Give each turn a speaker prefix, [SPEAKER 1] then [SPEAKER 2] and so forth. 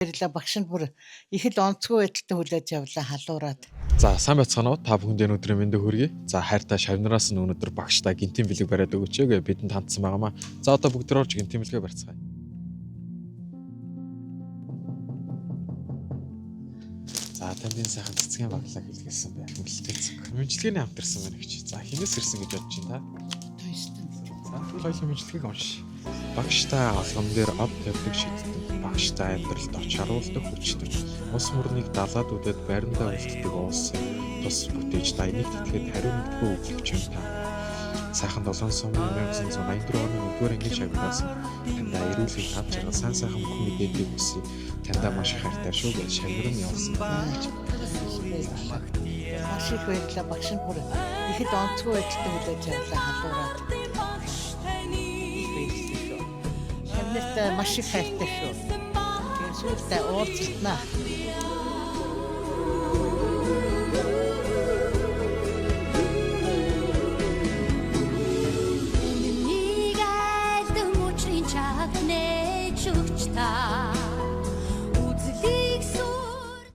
[SPEAKER 1] Баярлалаа багш нь бүр их л онцгой байдалтай хүлээж явлаа халуураад.
[SPEAKER 2] За сайн байцгаана уу? Та бүхэнд энэ өдрийн мэндийг хүргэе. За хайртай шавнараас нь өнөөдөр багштай гинтийн бэлэг бариад өгөөч гээ бидэнд хандсан байгаамаа. За одоо бүгд орж гинтийн бэлгээ барьцгаая. За таны сайхан цэцгийн баглаа хэлгэлсэн байх. Мэлтэй. Мэмжлэгийн хамтарсан байна гэж. За хинээс ирсэн гэж бодож байна та.
[SPEAKER 1] Тойстон.
[SPEAKER 2] За хоёулаа мэмжлэгийг унш. Багштай алгам дээр ав тавьдаг шийддэг. Багштай амьдралд оч харуулдаг хүчтэй. Ус мөрнийг далаад үдээд байрандаа үлддэг уулсын тус бүтээж дайныг тэтгэхэд хариу мэдгүй өгөх юм та. Сайхан 7 сум 1984 оны 1-р ангийн шагнаас тандаа эрүүлгийг тавж байгаа сайн бүх мэдээллийг үсэе. Тандаа маш их хайртай шүү гэж шагнарн явуулсан.
[SPEAKER 1] Маш их баярлалаа багш нь бүр их л онцгой байдалтай хүлээж явлаа халуураад. Шавнартай маш их хайртай шүү. Тэгээд сүүлдээ уулзалтнаа.
[SPEAKER 3] Та